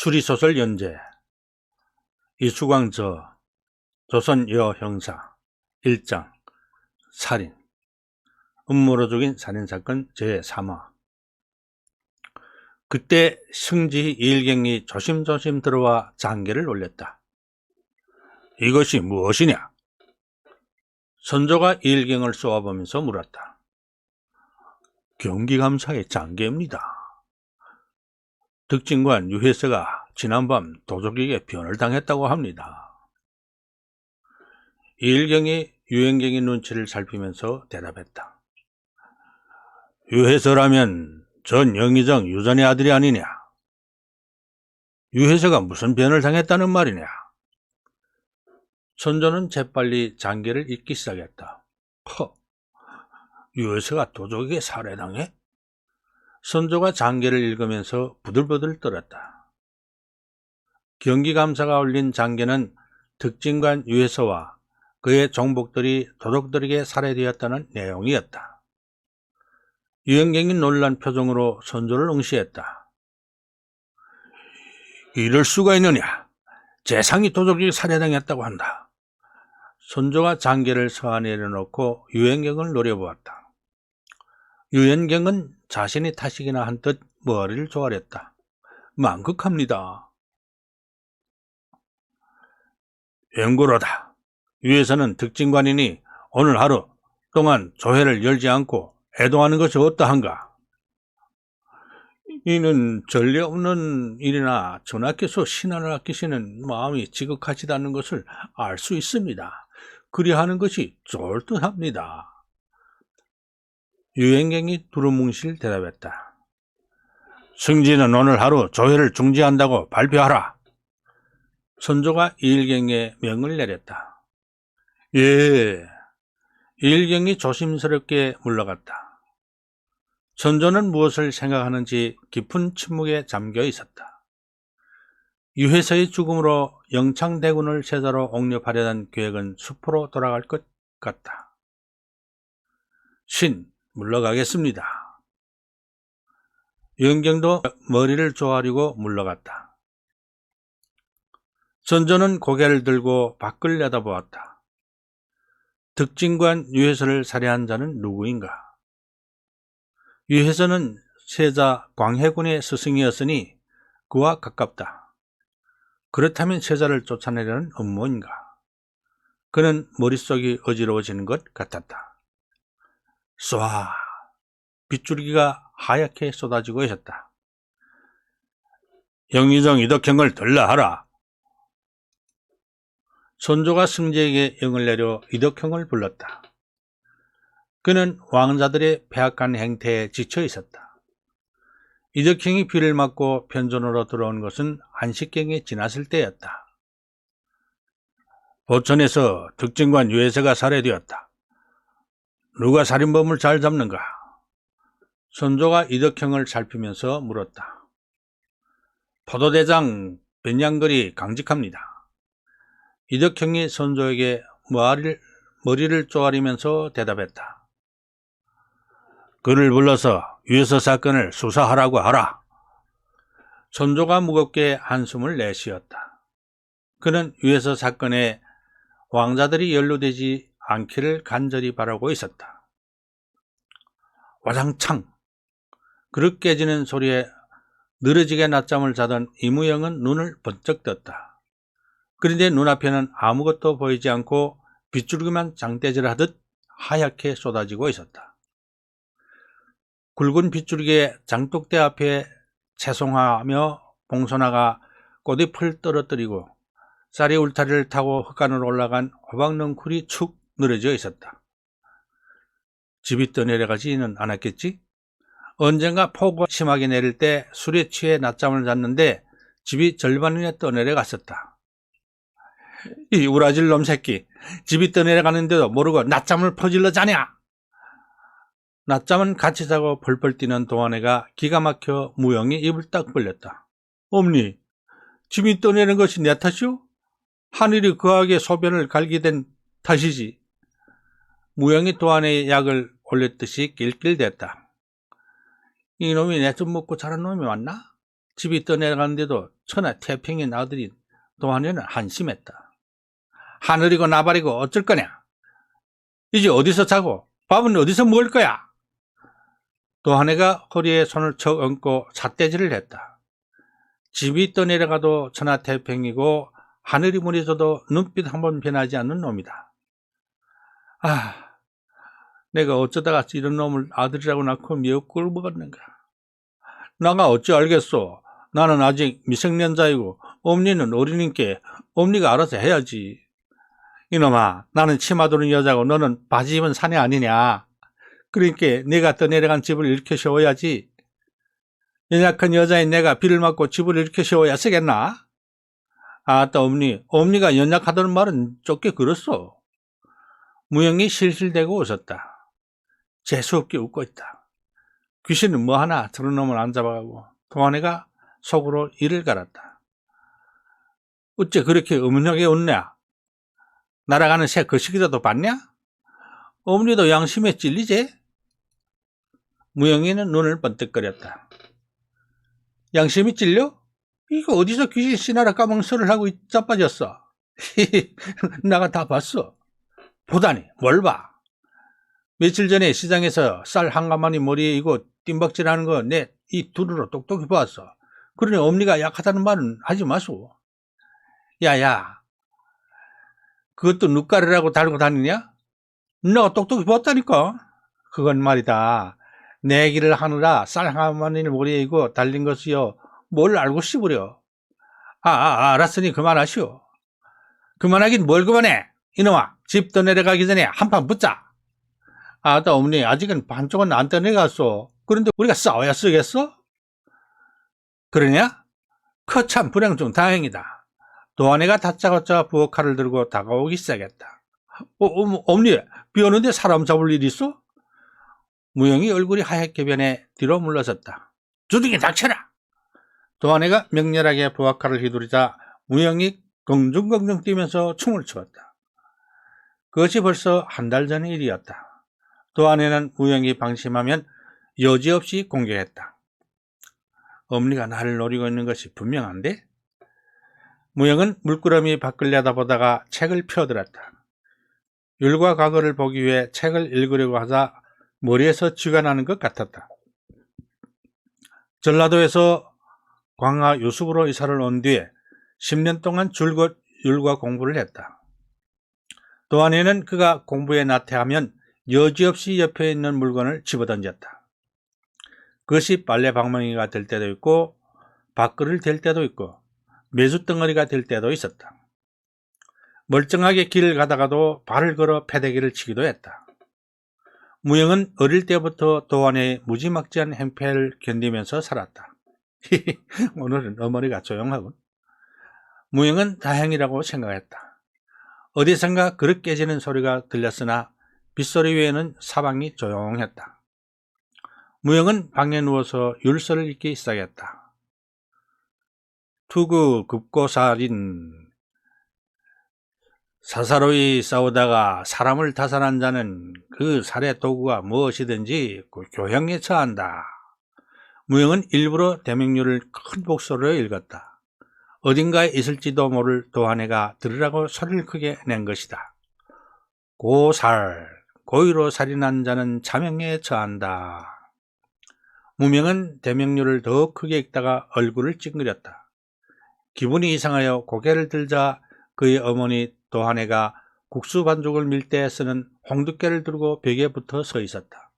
추리소설 연재 이수광 조선 여형사 1장 살인 음모로 죽인 살인사건 제3화. 그때 승지 일경이 조심조심 들어와 장계를 올렸다. 이것이 무엇이냐? 선조가 일경을 쏘아보면서 물었다. 경기감사의 장계입니다. 득진관 유혜서가 지난밤 도적에게 변을 당했다고 합니다. 일경이 유행경의 눈치를 살피면서 대답했다. 유혜서라면 전 영의정 유전의 아들이 아니냐? 유혜서가 무슨 변을 당했다는 말이냐? 선조는 재빨리 장계를 읽기 시작했다. 유혜서가 도적에게 살해당해? 선조가 장계를 읽으면서 부들부들 떨었다. 경기감사가 올린 장계는 득진관 유혜서와 그의 종복들이 도적들에게 살해되었다는 내용이었다. 유행경이 놀란 표정으로 선조를 응시했다. 이럴 수가 있느냐? 재상이 도적에게 살해당했다고 한다. 선조가 장계를 서하 내려놓고 유행경을 노려보았다. 유행경은 자신이 타식이나 한 듯 머리를 조아렸다. 망극합니다. 연고로다. 유혜서는 득진관이니 오늘 하루 동안 조회를 열지 않고 애동하는 것이 어떠한가? 이는 전례 없는 일이나 전하께서 신안을 아끼시는 마음이 지극하지 않는 것을 알 수 있습니다. 그리하는 것이 좋을 듯합니다. 유행경이 두루뭉실 대답했다. 승지는 오늘 하루 조회를 중지한다고 발표하라. 선조가 일경에 명을 내렸다. 예. 일경이 조심스럽게 물러갔다. 선조는 무엇을 생각하는지 깊은 침묵에 잠겨 있었다. 유혜서의 죽음으로 영창대군을 세자로 옹립하려던 계획은 수포로 돌아갈 것 같다. 물러가겠습니다. 유행경도 머리를 조아리고 물러갔다. 선조는 고개를 들고 밖을 내다보았다. 득진관 유혜서를 살해한 자는 누구인가? 유혜서는 세자 광해군의 스승이었으니 그와 가깝다. 그렇다면 세자를 쫓아내려는 음모인가? 그는 머릿속이 어지러워지는 것 같았다. 쏴! 빗줄기가 하얗게 쏟아지고 있었다. 영의정 이덕형을 들라하라. 선조가 승지에게 영을 내려 이덕형을 불렀다. 그는 왕자들의 폐악한 행태에 지쳐 있었다. 이덕형이 비를 맞고 편전으로 들어온 것은 한식경에 지났을 때였다. 보천에서 득진관 유혜서가 살해되었다. 누가 살인범을 잘 잡는가? 선조가 이덕형을 살피면서 물었다. 포도대장 변양걸이 강직합니다. 이덕형이 선조에게 머리를 쪼아리면서 대답했다. 그를 불러서 유혜서 사건을 수사하라고 하라. 선조가 무겁게 한숨을 내쉬었다. 그는 유혜서 사건에 왕자들이 연루되지 않기를 간절히 바라고 있었다. 와장창! 그릇 깨지는 소리에 늘어지게 낮잠을 자던 이무영은 눈을 번쩍 떴다. 그런데 눈앞에는 아무것도 보이지 않고 빗줄기만 장대질하듯 하얗게 쏟아지고 있었다. 굵은 빗줄기에 장독대 앞에 채송하며 봉선화가 꽃잎을 떨어뜨리고 쌀이 울타리를 타고 흙간으로 올라간 호박넝쿨이 축 늘어져 있었다. 집이 떠내려가지는 않았겠지? 언젠가 폭우가 심하게 내릴 때 술에 취해 낮잠을 잤는데 집이 절반이나 떠내려갔었다. 이 우라질 놈 새끼, 집이 떠내려가는데도 모르고 낮잠을 퍼질러 자냐? 낮잠은 같이 자고 펄펄 뛰는 동안애가 기가 막혀 무영이 입을 딱 벌렸다. 엄니, 집이 떠내려는 것이 내 탓이오? 하늘이 거하게 소변을 갈게 된 탓이지. 무영이 동안애의 약을 올렸듯이 낄낄댔다. 이놈이 내 좀 먹고 자란 놈이 맞나? 집이 떠내려갔는데도 천하태평인 아들인 도한이는 한심했다. 하늘이고 나발이고 어쩔 거냐? 이제 어디서 자고 밥은 어디서 먹을 거야? 도한이가 허리에 손을 척 얹고 삿대질을 했다. 집이 떠내려가도 천하태평이고 하늘이 무너져도 눈빛 한번 변하지 않는 놈이다. 아, 내가 어쩌다가 이런 놈을 아들이라고 낳고 미역국을 먹었는가. 나가 어찌 알겠소. 나는 아직 미성년자이고 엄니는 어린이께 엄니가 알아서 해야지. 이놈아, 나는 치마 두른 여자고 너는 바지 입은 사내 아니냐. 그러니까 내가 떠내려간 집을 일으켜 세워야지. 연약한 여자인 내가 비를 맞고 집을 일으켜 세워야 쓰겠나? 아따 엄니가 연약하다는 말은 좁게 그렇소. 무영이 실실대고 웃었다. 재수없게 웃고 있다. 귀신은 뭐하나 저런 놈을 안 잡아가고 도한이가 속으로 이를 갈았다. 어째 그렇게 어머니하게 웃냐? 날아가는 새 거시기라도 봤냐? 어머니도 양심에 찔리지? 무영이는 눈을 번뜩거렸다. 양심이 찔려? 이거 어디서 귀신 씨나라 까멍소를 하고 자빠졌어? 나가 다 봤어. 보다니 뭘 봐? 며칠 전에 시장에서 쌀 한 가마니 머리에 이고 뜀박질하는 거 내 이 두루로 똑똑히 보았어. 그러니 엄니가 약하다는 말은 하지 마소. 야야, 그것도 눈가리라고 달고 다니냐? 너가 똑똑히 봤다니까. 그건 말이다. 내기를 하느라 쌀 한 가마니 머리에 이고 달린 것이요. 뭘 알고 씹으려. 알았으니 그만하시오. 그만하긴 뭘 그만해. 이놈아, 집 떠내려가기 전에 한판 붙자. 아따 어머니, 아직은 반쪽은 안 떠내갔소. 그런데 우리가 싸워야 쓰겠어? 그러냐? 참 불행 중 다행이다. 도한이가 다짜고짜 부엌칼을 들고 다가오기 시작했다. 어머니, 비 오는데 사람 잡을 일 있어? 무영이 얼굴이 하얗게 변해 뒤로 물러섰다. 주둥이 닥쳐라! 도한이가 맹렬하게 부엌칼을 휘두르자 무영이 긍중긍중 뛰면서 춤을 추었다. 그것이 벌써 한 달 전의 일이었다. 도한이는 무영이 방심하면 여지없이 공격했다. 어머니가 나를 노리고 있는 것이 분명한데? 무영은 물끄러미 밖을 내다보다가 책을 펴들었다. 율과 과거를 보기 위해 책을 읽으려고 하자 머리에서 쥐가 나는 것 같았다. 전라도에서 광화 요습으로 이사를 온 뒤에 10년 동안 줄곧 율과 공부를 했다. 도한이는 그가 공부에 나태하면 여지없이 옆에 있는 물건을 집어던졌다. 그것이 빨래방망이가 될 때도 있고 밥그릇을 될 때도 있고 메주덩어리가 될 때도 있었다. 멀쩡하게 길을 가다가도 발을 걸어 패대기를 치기도 했다. 무영은 어릴 때부터 도한의 무지막지한 행패를 견디면서 살았다. 오늘은 어머니가 조용하군. 무영은 다행이라고 생각했다. 어디선가 그릇 깨지는 소리가 들렸으나 빗소리 외에는 사방이 조용했다. 무영은 방에 누워서 율서를 읽기 시작했다. 투구 급고살인 사사로이 싸우다가 사람을 타살한 자는 그 살해 도구가 무엇이든지 교형에 처한다. 무영은 일부러 대명률을 큰 목소리로 읽었다. 어딘가에 있을지도 모를 도한이가 들으라고 소리를 크게 낸 것이다. 고살, 고의로 살인한 자는 자명에 처한다. 무명은 대명률을 더 크게 읽다가 얼굴을 찡그렸다. 기분이 이상하여 고개를 들자 그의 어머니 도한이가 국수 반죽을 밀 때 쓰는 홍두깨를 들고 벽에 붙어 서 있었다.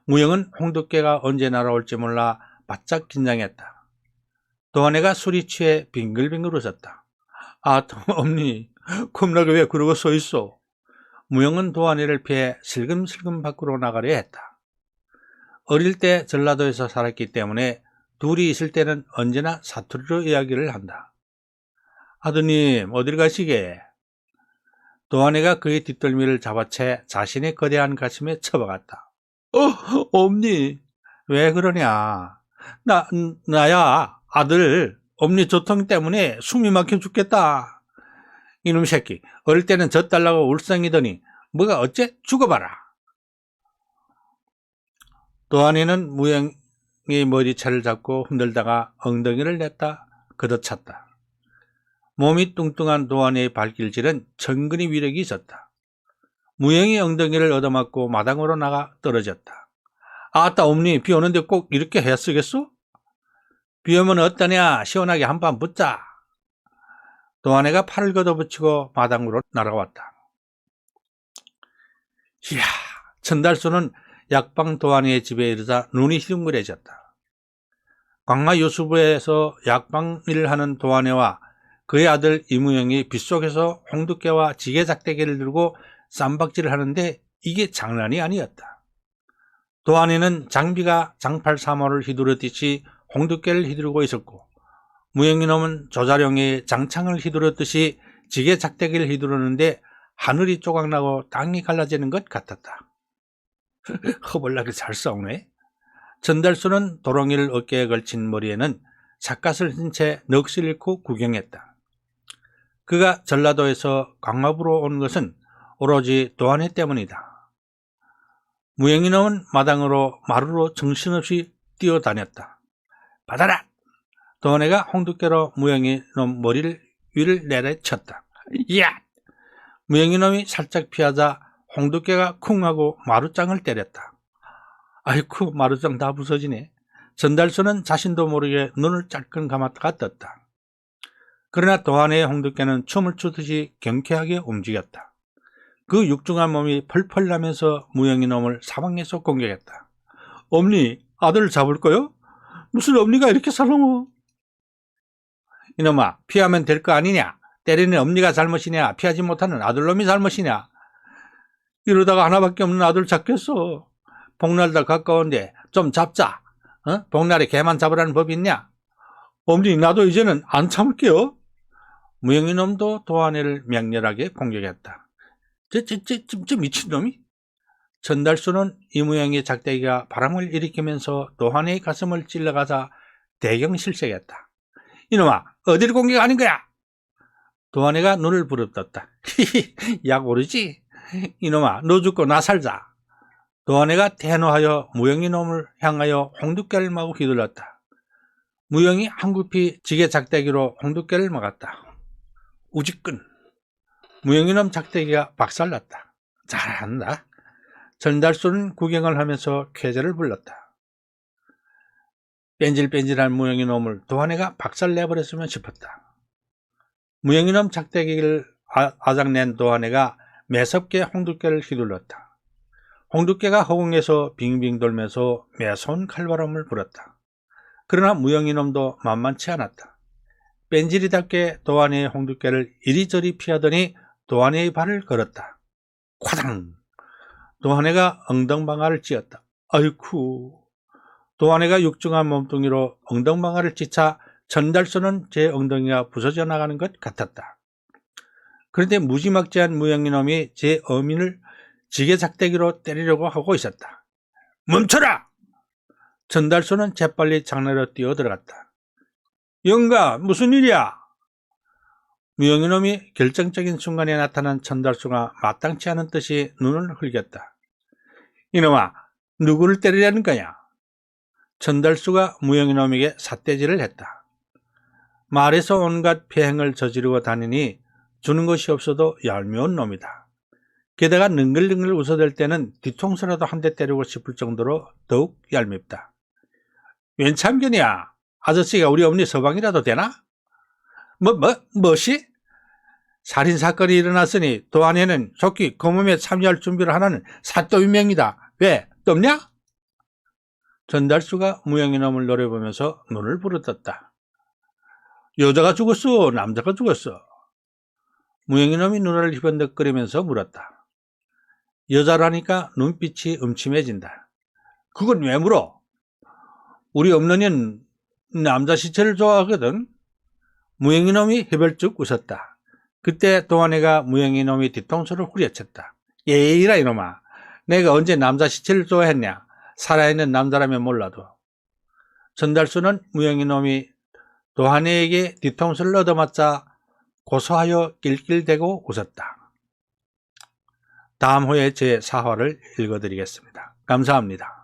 무영은 홍두깨가 언제 날아올지 몰라 바짝 긴장했다. 도한이가 술이 취해 빙글빙글 웃었다. 어머니, 겁나게 왜 그러고 서 있어? 무영은 도한이를 피해 슬금슬금 밖으로 나가려 했다. 어릴 때 전라도에서 살았기 때문에 둘이 있을 때는 언제나 사투리로 이야기를 한다. 아드님, 어딜 가시게? 도한이가 그의 뒷덜미를 잡아채 자신의 거대한 가슴에 쳐박았다. 엄니, 왜 그러냐? 나야, 아들, 엄니 조통 때문에 숨이 막혀 죽겠다. 이놈 새끼, 어릴 때는 젖달라고 울상이더니 뭐가 어째? 죽어봐라. 도한이는 무영의 머리채를 잡고 흔들다가 엉덩이를 냈다 걷어찼다. 몸이 뚱뚱한 도안의 발길질은 천근의 위력이 있었다. 무영이 엉덩이를 얻어맞고 마당으로 나가 떨어졌다. 아따 엄니, 비 오는데 꼭 이렇게 해 쓰겠소? 비 오면 어떠냐, 시원하게 한판 붙자. 도안이가 팔을 걷어붙이고 마당으로 날아왔다. 이야, 전달수는 약방 도안이의 집에 이르자 눈이 휘둥그레졌다. 광마 요수부에서 약방 일을 하는 도안이와 그의 아들 이무영이 빗속에서 홍두깨와 지게작대기를 들고 쌈박질을 하는데 이게 장난이 아니었다. 도안이는 장비가 장팔 3호를 휘두르듯이 홍두깨를 휘두르고 있었고, 무영이놈은 조자룡이 장창을 휘두르듯이 지게작대기를 휘두르는데 하늘이 조각나고 땅이 갈라지는 것 같았다. 허벌나게 잘 싸우네. 전달수는 도롱이를 어깨에 걸친 머리에는 삿갓을 힌 채 넋을 잃고 구경했다. 그가 전라도에서 광화부로 온 것은 오로지 도안이 때문이다. 무영이놈은 마당으로 마루로 정신없이 뛰어다녔다. 받아라! 도안이가 홍두깨로 무영이놈 머리를 위를 내려쳤다. 이야! 무영이놈이 살짝 피하자 홍두깨가 쿵 하고 마루장을 때렸다. 아이쿠, 마루장 다 부서지네. 전달수는 자신도 모르게 눈을 짤끔 감았다가 떴다. 그러나 도안의 홍두깨는 춤을 추듯이 경쾌하게 움직였다. 그 육중한 몸이 펄펄 나면서 무영이놈을 사방에서 공격했다. 엄니, 아들을 잡을 거요? 무슨 엄니가 이렇게 살롱어? 이놈아, 피하면 될 거 아니냐? 때리는 엄니가 잘못이냐? 피하지 못하는 아들놈이 잘못이냐? 이러다가 하나밖에 없는 아들 잡겠어. 복날도 가까운데 좀 잡자. 복날에 개만 잡으라는 법이 있냐? 엄니, 나도 이제는 안 참을게요. 무영이놈도 도안이를 맹렬하게 공격했다. 저 미친놈이? 전달수는 이무영의 작대기가 바람을 일으키면서 도안이의 가슴을 찔러가자 대경실색했다. 이놈아, 어디를 공격하는 거야? 도안이가 눈을 부릅떴다. 히히, 약 오르지? 이놈아, 너 죽고 나 살자. 도안이가 대노하여 무영이놈을 향하여 홍두깨를 마구 휘둘렀다. 무영이 한급히 지게작대기로 홍두깨를 막았다. 우지끈. 무영이놈 작대기가 박살났다. 잘한다. 전달수는 구경을 하면서 쾌재를 불렀다. 뺀질뺀질한 무영이놈을 도안이가 박살내버렸으면 싶었다. 무영이놈 작대기를 아작낸 도안이가 매섭게 홍두깨를 휘둘렀다. 홍두깨가 허공에서 빙빙 돌면서 매서운 칼바람을 불었다. 그러나 무영이놈도 만만치 않았다. 뺀질이답게 도안이의 홍두깨를 이리저리 피하더니 도안이의 발을 걸었다. 콰당! 도안이가 엉덩방아를 찧었다. 아이쿠! 도안이가 육중한 몸뚱이로 엉덩방아를 찧자 전달수는 제 엉덩이가 부서져 나가는 것 같았다. 그런데 무지막지한 무영이놈이 제 어민을 지게작대기로 때리려고 하고 있었다. 멈춰라! 전달수는 재빨리 장내로 뛰어들어갔다. 영가, 무슨 일이야? 무영이놈이 결정적인 순간에 나타난 전달수가 마땅치 않은 듯이 눈을 흘겼다. 이놈아, 누구를 때리려는 거냐? 전달수가 무영이놈에게 삿대질을 했다. 말에서 온갖 폐행을 저지르고 다니니 주는 것이 없어도 얄미운 놈이다. 게다가 능글능글 웃어댈 때는 뒤통수라도 한 대 때리고 싶을 정도로 더욱 얄밉다. 웬 참견이야? 아저씨가 우리 엄니 서방이라도 되나? 뭐시? 살인사건이 일어났으니 도안이는 속히 검음에 참여할 준비를 하는 사또인명이다. 왜? 떴냐? 전달수가 무영이놈을 노려보면서 눈을 부릅떴다. 여자가 죽었어? 남자가 죽었어? 무영이놈이 눈을 희번덕거리면서 물었다. 여자라니까 눈빛이 음침해진다. 그건 왜 물어? 우리 엄너는 남자 시체를 좋아하거든. 무영이놈이 해벌쭉 웃었다. 그때 도안이가 무영이놈이 뒤통수를 후려쳤다. 예이라 이놈아. 내가 언제 남자 시체를 좋아했냐? 살아있는 남자라면 몰라도. 전달수는 무영이놈이 도안이에게 뒤통수를 얻어맞자 고소하여 낄낄대고 웃었다. 다음 호에 제 4화를 읽어드리겠습니다. 감사합니다.